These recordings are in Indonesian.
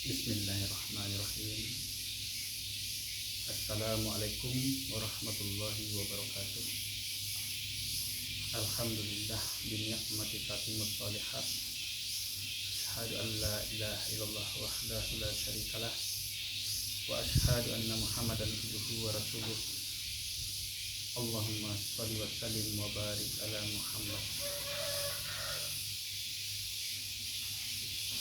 Bismillahirrahmanirrahim. Assalamualaikum warahmatullahi wabarakatuh. Alhamdulillah bini'mati tatimmus shalihat. Asyhadu an la ilaha illallah wahdahu la syarikalah wa asyhadu anna Muhammadan abduhu wa rasuluh. Allahumma shalli wa sallim wa barik ala Muhammad.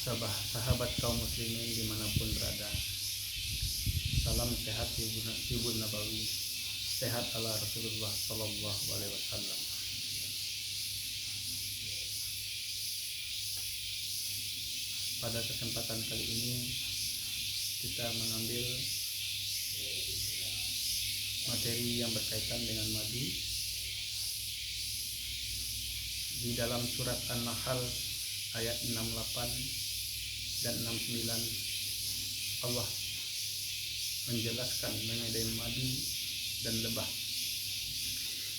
Sahabat kaum muslimin dimanapun berada, salam sehat Tibun Nabawi, sehat ala Rasulullah Sallallahu Alaihi Wasallam. Pada kesempatan kali ini kita mengambil materi yang berkaitan dengan madu di dalam surat An-Nahl ayat 68 dan 69. Allah menjelaskan mengenai madu dan lebah.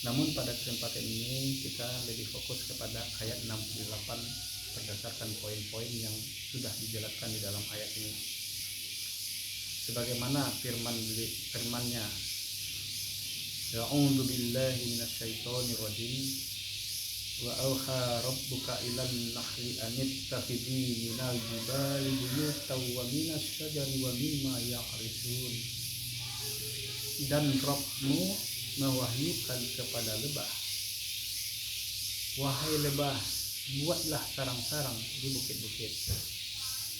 Namun pada kesempatan ini kita lebih fokus kepada ayat 68 berdasarkan poin-poin yang sudah dijelaskan di dalam ayat ini. Sebagaimana firman-Nya, A'udzu billahi minasyaitonir rajim. Wa auha rabbuka ilan nahli anittakhidhi minal jibali buyutan wa minas syajari wa mimma ya'rishun. Dan Rabbmu mewahyukan kepada lebah, wahai lebah, buatlah sarang-sarang di bukit-bukit,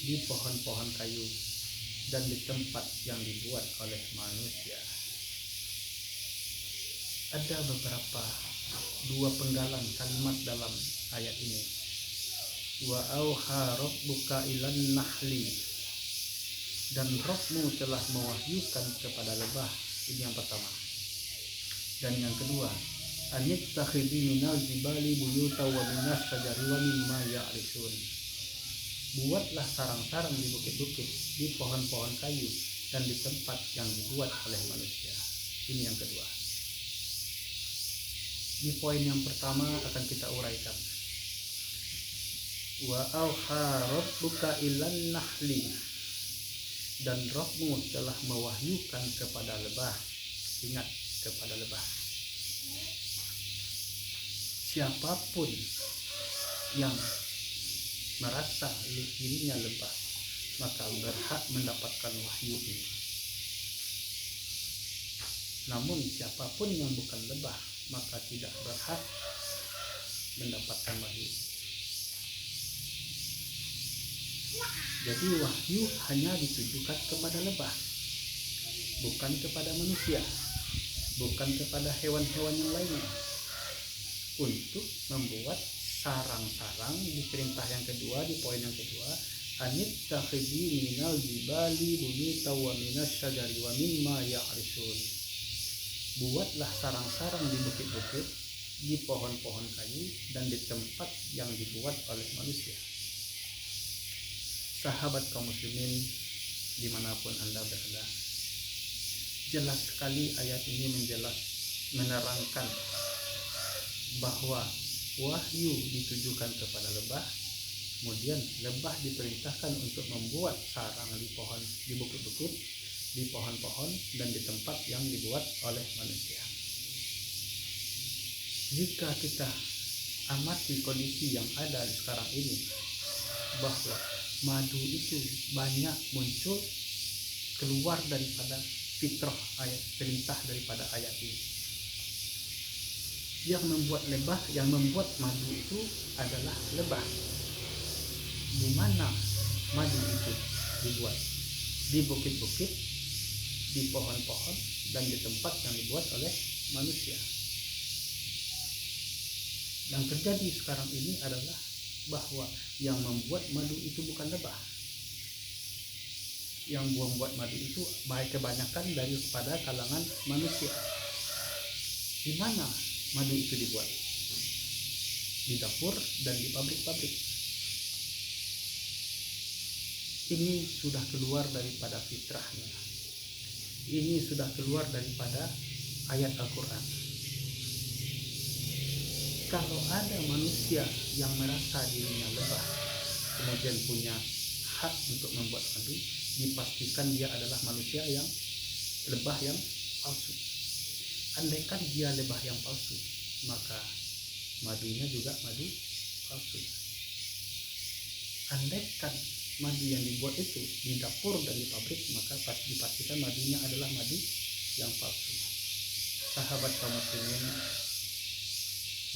di pohon-pohon kayu, dan di tempat yang dibuat oleh manusia. Ada beberapa dua penggalan kalimat dalam ayat ini. Wa auha rabbuka ilan nahli, dan Rabbmu telah mewahyukan kepada lebah. Ini yang pertama. Dan yang kedua, anittakhidhi minal jibali buyutan wa minas syajari wa mimma ya'rishun. Buatlah sarang-sarang di bukit-bukit, di pohon-pohon kayu, dan di tempat yang dibuat oleh manusia. Ini yang kedua. Di poin yang pertama akan kita uraikan. Wa auha rabbuka ilan nahli, dan Rabbmu telah mewahyukan kepada lebah. Ingat, kepada lebah. Siapapun yang merasa dirinya lebah, maka berhak mendapatkan wahyu ini. Namun siapapun yang bukan lebah, maka tidak berhak mendapatkan wahyu. Jadi wahyu hanya ditujukan kepada lebah, bukan kepada manusia, bukan kepada hewan-hewan yang lainnya. Untuk membuat sarang-sarang di perintah yang kedua, di poin yang kedua, anittakhidhi minal jibali buyutan wa minas syajari wa mimma ya'rishun. Buatlah sarang-sarang di bukit-bukit, di pohon-pohon kayu, dan di tempat yang dibuat oleh manusia. Sahabat kaum muslimin dimanapun Anda berada, jelas sekali ayat ini menerangkan bahwa wahyu ditujukan kepada lebah. Kemudian lebah diperintahkan untuk membuat sarang di bukit-bukit, di pohon-pohon, dan di tempat yang dibuat oleh manusia. Jika kita amati kondisi yang ada sekarang ini, bahwa madu itu banyak muncul keluar daripada fitrah ayat, perintah daripada ayat ini. Yang membuat madu itu adalah lebah. Di mana madu itu dibuat? Di bukit-bukit, di pohon-pohon, dan di tempat yang dibuat oleh manusia. Yang terjadi sekarang ini adalah bahwa yang membuat madu itu bukan lebah. Yang membuat madu itu kebanyakan daripada kalangan manusia. Di mana madu itu dibuat? Di dapur dan di pabrik-pabrik. Ini sudah keluar daripada fitrahnya. Ini sudah keluar daripada ayat Al-Quran. Kalau ada manusia yang merasa dirinya lebah, kemudian punya hak untuk membuat madu, dipastikan dia adalah manusia yang lebah yang palsu. Andaikan dia lebah yang palsu, maka madunya juga madu palsu. Andaikan madu yang dibuat itu di dapur dan di pabrik, maka dipastikan madunya adalah madu yang palsu. Sahabat kaum muslimin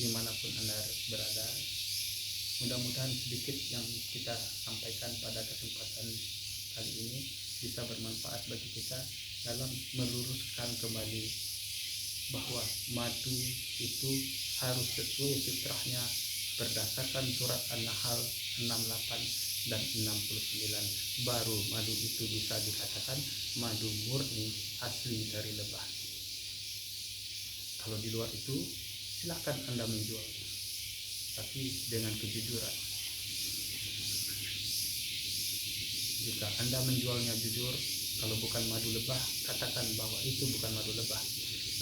dimanapun Anda berada, mudah-mudahan sedikit yang kita sampaikan pada kesempatan kali ini bisa bermanfaat bagi kita dalam meluruskan kembali bahwa madu itu harus sesuai fitrahnya berdasarkan surat An-Nahl 68 dan 69, baru madu itu bisa dikatakan madu murni asli dari lebah. Kalau di luar itu silakan Anda menjual, tapi dengan kejujuran. Jika Anda menjualnya jujur, kalau bukan madu lebah, katakan bahwa itu bukan madu lebah.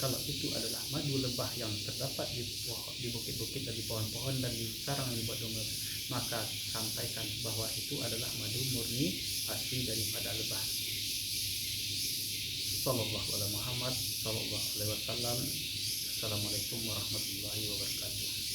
Kalau itu adalah madu lebah yang terdapat di bukit-bukit dan di pohon-pohon dan di sarang yang dibuat domba, maka sampaikan bahwa itu adalah madu murni asli daripada lebah. Sallallahu alaihi Muhammad sallallahu alaihi wasallam. Assalamualaikum warahmatullahi wabarakatuh.